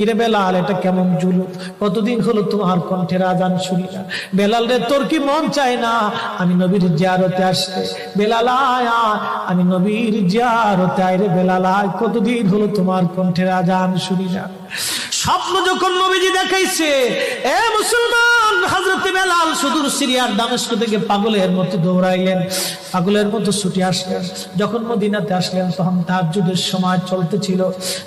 রে বেলাল, এটা কেমন জুলুম, কতদিন হলো তোমার কণ্ঠের আজান শুনি না। বেলাল রে, তোর কি মন চায় না আমি নবীর জিয়ারতে আসতে? বেলাল আয়, আমি নবীর জিয়ারতে আয় রে বেলাল আয়, কতদিন হলো তোমার কণ্ঠের আজান শুনি না। স্বপ্ন যখন নবীজি দেখাইছে, এ মুসলমান, হযরত বেলাল সুদূর সিরিয়ার দামেস্ক থেকে পাগলের মতো দৌড়াইলেন, পাগলের মতো ছুটে আসলেন। যখন মদিনাতে আসলেন তখন তাহাজ্জুদের সময় চলতেছিল।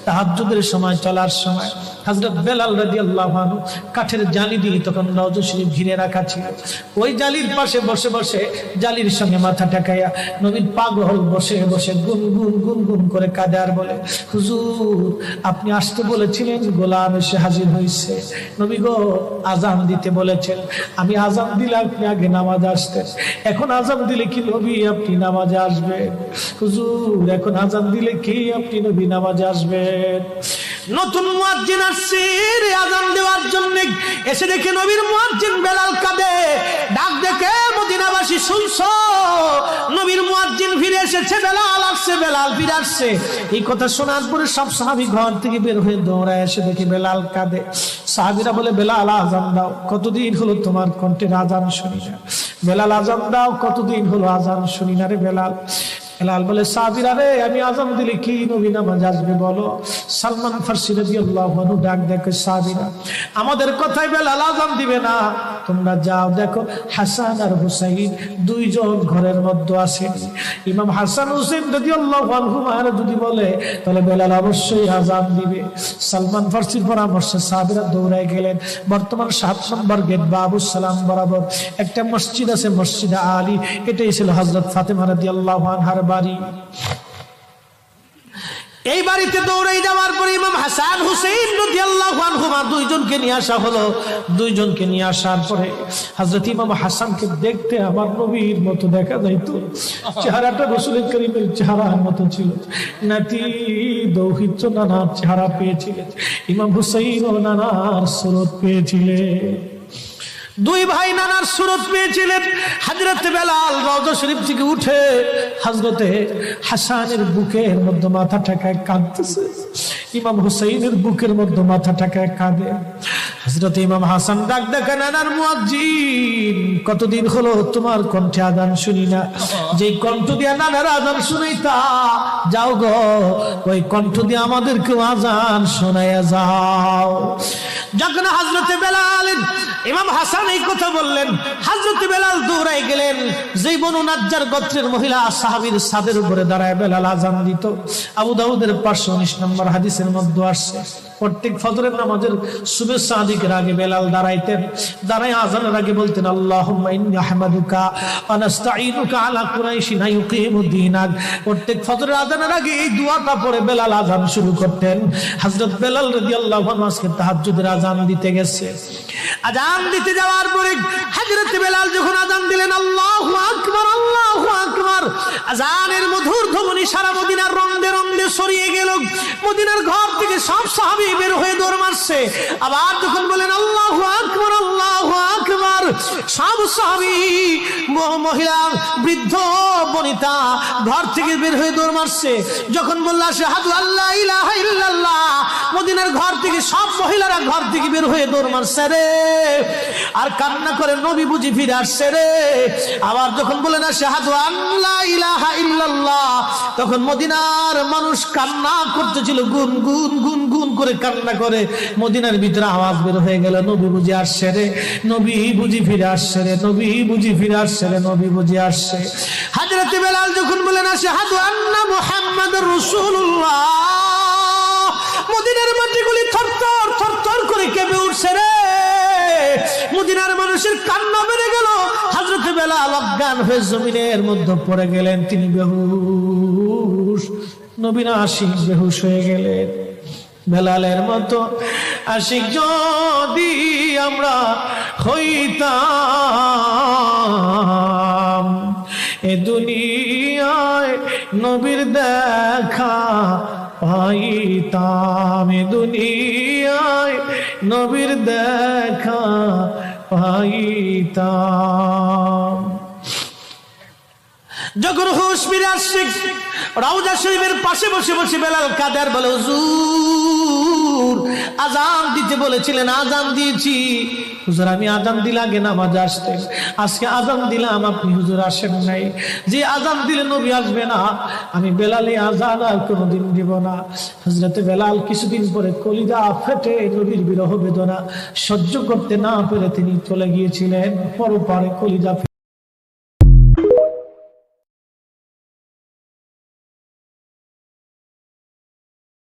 তাহাজ্জুদের সময় চলার সময় হযরত বেলাল রাদিয়াল্লাহু আনহু কাঠের জালি দিয়ে তখন রওজা শরীফ ঘিরে রাখা ছিল। ওই জালির পাশে বসে বসে জালির সঙ্গে মাথা ঠেকাইয়া নবীর পাগল বসে বসে গুনগুন গুনগুন করে কাঁদে আর বলে, হুজুর আপনি আসতে বলেছিলেন, গোলাম এসে হাজির হয়েছে। নবী গো, আজান দিতে বলেছেন, আমি আজান দিলে আপনি আগে নামাজ আসতেন, এখন আজান দিলে কি নবী আপনি নামাজে আসবেন? হুজুর এখন আজান দিলে কি আপনি নবী নামাজে আসবেন? নতুন মুয়াজ্জিন আসছে আজান দেওয়ার জন্য, এসে দেখে নবীর মুয়াজ্জিন বেলাল কাঁদে। ডাক দেখে মদিনাবাসী শুনছো, নবীর মুয়াজ্জিন ফিরে এসেছে, বেলাল আসছে, বেলাল ফিরে আসছে। এই কথা শোনার পরে সব সাহাবী ঘর থেকে বের হয়ে দৌড়ায় এসে দেখে বেলাল কাঁদে। সাহাবীরা বলে, বেলাল আজান দাও, কতদিন হলো তোমার কণ্ঠের আজান শুনি না। বেলাল আজান দাও, কতদিন হলো আজান শুনি না রে বেলাল। বেলাল বলে, সাহাবীরা রে, আমি আজান দিলে কি নবী নামাজ আসবে বলো? সালমান ফারসি রাদিয়াল্লাহু আনহু ডাক দেখে, সাহাবীরা আমাদের কথাই বেলাল আজান দিবে না, তোমরা যাও দেখো হাসান আর হুসাইন দুইজন ঘরের মধ্যে আছেন। ইমাম হাসান হুসাইন রাদিয়াল্লাহু আনহুমা যদি বলে তাহলে বেলাল অবশ্যই আজান দিবে। সালমান ফারসির পরামর্শে সাহাবীরা দৌড়ায় গেলেন। বর্তমান 7 নম্বর গেট বাবুস সালাম বরাবর একটা মসজিদ আছে, মসজিদে আলী। এটাই ছিল হযরত ফাতেমা রাদিয়াল্লাহু আনহার বাড়ি। এই বাড়িতে দৌড়ে যাওয়ার পরে ইমাম হাসান হুসাইন রাদিয়াল্লাহু আনহুমা দুইজনকে নিয়ে আসা হলো। দুইজনকে নিয়ে আসার পরে হযরত ইমাম হাসানকে দেখতে আমার নবীর মতো দেখা যাইতো, চেহারাটা রাসূল করিমের চেহারার মতো ছিল। নাতি দৌহিত্র নানার চেহারা পেয়েছিলেন, ইমাম হুসাইন ও নানার সুরত পেয়েছিলেন। দুই ভাই নানার সুরত পেয়েছিলেন। হযরত বেলাল রওজা শরীফ থেকে উঠে হযরতে হাসানের বুকের মধ্যে মাথা ঠেকায় কাঁদতেছে, ইমাম হুসাইনের বুকের মধ্যে মাথা ঠেকায় কাঁদে। হযরত ইমাম হাসান ডাক দেখে, নানার মুয়াজ্জিন, কতদিন হলো তোমার কণ্ঠে আজান শুনি না। যেই কণ্ঠ দিয়া নানার আজান শুনাইতা, যাও গো ওই কণ্ঠ দিয়ে আমাদেরকে আজান শোনাইয়া যাও। যখন হযরতে বেলাল ইমাম হাসান এই কথা বললেন, হযরত বেলাল দৌড়ায় গেলেন। যেই বনু নাজ্জার গোত্রের মহিলা সাহাবীর ছাদের উপরে দাঁড়ায় বেলাল আজান দিত। আবু দাউদের 519 নম্বর হাদিসের মধ্যে আসছে, প্রত্যেক ফজরের নামাজের সুবহ সাদিকের আগে বেলাল দাঁড়াইতেন। দাঁড়ায় আজানের আগে বলতেন, আল্লাহুম্মা ইন্নী আহমাদুকা ওয়া নাস্তাঈনুকা আলা কুরাইশিন ইউকিমুদ্দীনাক। প্রত্যেক ফজরের আজানের আগে এই দোয়াটা পড়ে বেলাল আজান শুরু করতেন। হযরত বেলাল রাদিয়াল্লাহু আনহু আজকে তাহাজ্জুদের আজান দিতে গেছে। আজান দিতে যাওয়ার পরে হযরত বেলাল যখন আজান দিলেন, আল্লাহু আকবার, আল্লাহু আকবার, আজানের মধুর ধ্বনি সারা মদিনার রন্দে রন্দে ছড়িয়ে গেল। মদিনার ঘর থেকে সব সাহাবী বের হয়ে দৌড় মারছে। আবার যখন বলেন আল্লাহু আকবার, আল্লাহু আকবার, সব সাহাবী, মহিলা, বৃদ্ধ, বনিতা ঘর থেকে বের হয়ে দৌড় মারছে। যখন বলল আশহাদু আল্লা ইলাহা ইল্লাল্লাহ, মদিনার ঘর থেকে সব মহিলারা ঘর থেকে বের হয়ে দৌড় মারছে রে, আর কান্না করে, নবী বুঝি ফিরে আসছে রে। আবার যখন বলেন আশহাদু আল্লা ইলাহা ইল্লাল্লাহ, তখন মদিনার মানুষ কান্না করতেছিল, গুন গুন গুন গুন করে কান্না করে। মদিনার ভিতরে আওয়াজ বের হয়ে গেল, নবী বুঝি আসছে রে, নবী বুঝি ফিরে আসছে রে, নবী বুঝি ফিরে আসছে রে, নবী বুঝি আসছে। হযরত বেলাল যখন বলেন আশহাদু আন্না মুহাম্মাদুর রাসূলুল্লাহ, মদিনার মাটিগুলি থরথর থরথর করে কেঁপে উঠছে রে। মদিনার মানুষের কান্না বেড়ে গেল। হযরত বেলাল অজ্ঞান হয়ে জমিনের মধ্যে পড়ে গেলেন, তিনি বেহুশ। নবীর আশিক বেহুশ হয়ে গেলেন। বেলালের মতো আশিক যদি আমরা হইতাম, এ দুনিয়ায় নবীর দেখা পাইতাম, এ দুনিয়ায় নবীর দেখা পাইতাম। যখন হুশ ফিরে আসছে, রওজা শরীফের পাশে বসে বসে বেলাল কাদের বলে, হুজুর হুজুর আজান দিতে বলেছিলেন, আজান দিয়েছি হুজুর, আমি আজান দিলে আগে নামাজে আসতেন, আজকে আজান দিলাম আপনি হুজুর আসেন নাই, যে আজান দিলে নবী আসবে না, আমি বেলালে আজান আর কোনোদিন দিব না। হযরতে বেলাল কিছুদিন পরে কলিজা ফেটে নবীর বিরহ বেদনা সহ্য করতে না পেরে তিনি চলে গিয়েছিলেন পরপারে, কলিজা